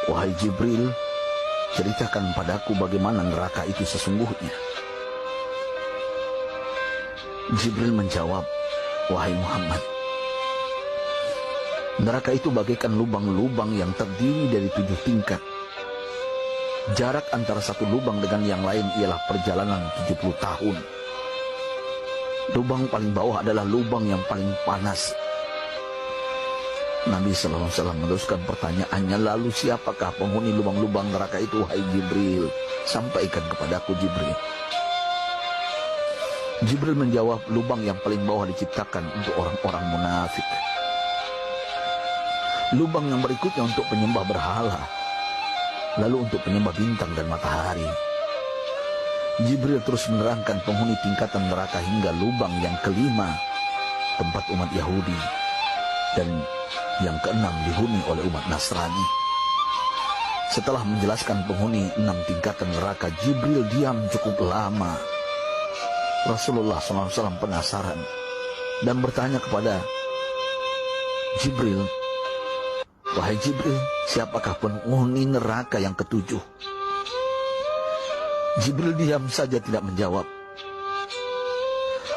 Wahai Jibril, ceritakan padaku bagaimana neraka itu sesungguhnya. Jibril menjawab, wahai Muhammad, neraka itu bagaikan lubang-lubang yang terdiri dari 7 tingkat. Jarak antara satu lubang dengan yang lain ialah perjalanan 70 tahun. Lubang paling bawah adalah lubang yang paling panas. Nabi SAW meneruskan pertanyaannya, lalu siapakah penghuni lubang-lubang neraka itu, wahai Jibril? Sampaikan kepadaku, Jibril. Jibril menjawab, lubang yang paling bawah diciptakan untuk orang-orang munafik. Lubang yang berikutnya untuk penyembah berhala, lalu untuk penyembah bintang dan matahari. Jibril terus menerangkan penghuni tingkatan neraka hingga lubang yang kelima, tempat umat Yahudi, dan yang keenam dihuni oleh umat Nasrani. Setelah menjelaskan penghuni 6 tingkatan neraka, Jibril diam cukup lama. Rasulullah SAW penasaran dan bertanya kepada Jibril, wahai Jibril, siapakah penghuni neraka yang ketujuh? Jibril diam saja tidak menjawab.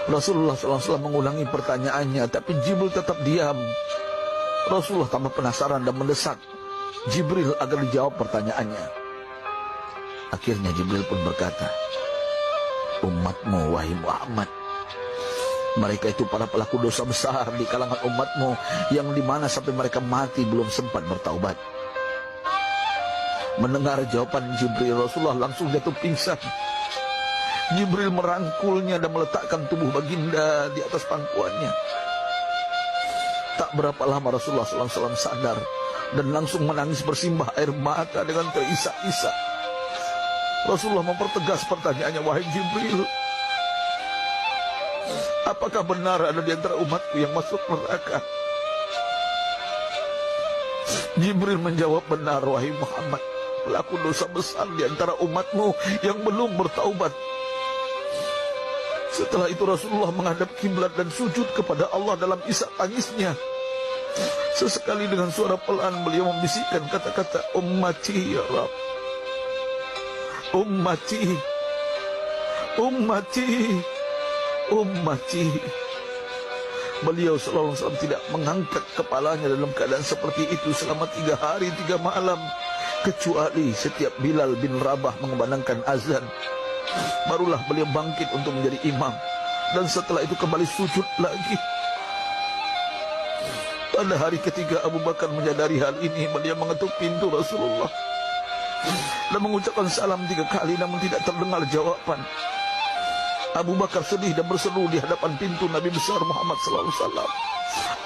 Rasulullah SAW mengulangi pertanyaannya, tapi Jibril tetap diam. Rasulullah tambah penasaran dan mendesak Jibril agar dijawab pertanyaannya. Akhirnya Jibril pun berkata, umatmu wahai Muhammad, mereka itu para pelaku dosa besar di kalangan umatmu, yang dimana sampai mereka mati belum sempat bertaubat. Mendengar jawaban Jibril, Rasulullah langsung jatuh pingsan. Jibril merangkulnya dan meletakkan tubuh baginda di atas pangkuannya. Tak berapa lama Rasulullah SAW sadar dan langsung menangis bersimbah air mata dengan terisak-isak. Rasulullah mempertegas pertanyaannya, wahai Jibril, apakah benar ada di antara umatku yang masuk neraka? Jibril menjawab, benar wahai Muhammad, pelaku dosa besar di antara umatmu yang belum bertaubat. Setelah itu Rasulullah menghadap kiblat dan sujud kepada Allah dalam isak tangisnya. Sesekali dengan suara pelan beliau membisikkan kata-kata, ummati ya Rabb, ummati, ummati, ummati. Beliau SAW tidak mengangkat kepalanya dalam keadaan seperti itu selama 3 hari 3 malam, kecuali setiap Bilal bin Rabah mengumandangkan azan, barulah beliau bangkit untuk menjadi imam, dan setelah itu kembali sujud lagi. Pada hari ketiga Abu Bakar menyadari hal ini, beliau mengetuk pintu Rasulullah dan mengucapkan salam 3 kali, namun tidak terdengar jawaban. Abu Bakar sedih dan berseru di hadapan pintu Nabi besar Muhammad SAW,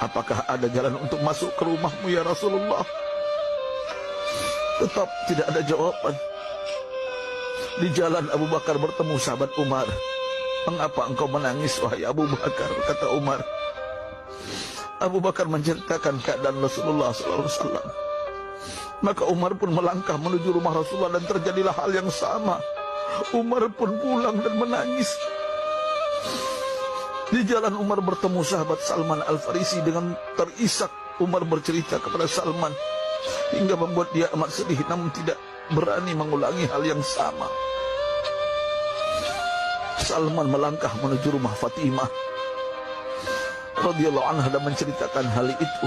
apakah ada jalan untuk masuk ke rumahmu ya Rasulullah? Tetap tidak ada jawaban. Di jalan Abu Bakar bertemu sahabat Umar. Mengapa engkau menangis wahai Abu Bakar? Kata Umar. Abu Bakar menceritakan keadaan Rasulullah SAW. Maka Umar pun melangkah menuju rumah Rasulullah dan terjadilah hal yang sama. Umar pun pulang dan menangis. Di jalan Umar bertemu sahabat Salman Al-Farisi. Dengan terisak Umar bercerita kepada Salman hingga membuat dia amat sedih, namun tidak berani mengulangi hal yang sama. Salman melangkah menuju rumah Fatimah radhiyallahu anha dan menceritakan hal itu.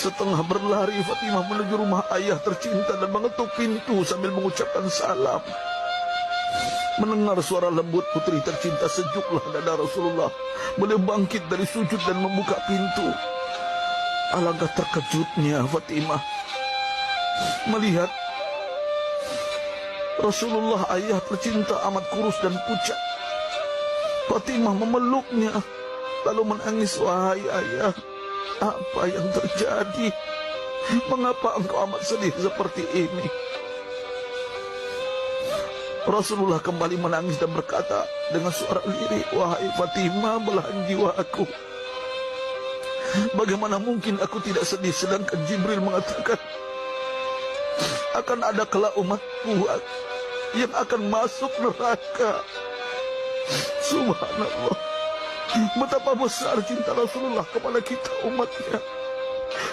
Setengah berlari Fatimah menuju rumah ayah tercinta dan mengetuk pintu sambil mengucapkan salam. Mendengar suara lembut putri tercinta, sejuklah dada Rasulullah. Beliau bangkit dari sujud dan membuka pintu. Alangkah terkejutnya Fatimah melihat Rasulullah ayah tercinta amat kurus dan pucat. Fatimah memeluknya lalu menangis, wahai ayah, apa yang terjadi? Mengapa engkau amat sedih seperti ini? Rasulullah kembali menangis dan berkata dengan suara lirik, wahai Fatimah, belahan jiwa aku. Bagaimana mungkin aku tidak sedih, sedangkan Jibril mengatakan akan ada kelak umatku yang akan masuk neraka. Subhanallah, betapa besar cinta Rasulullah kepada kita umatnya.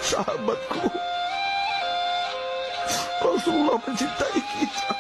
Sahabatku, Rasulullah mencintai kita.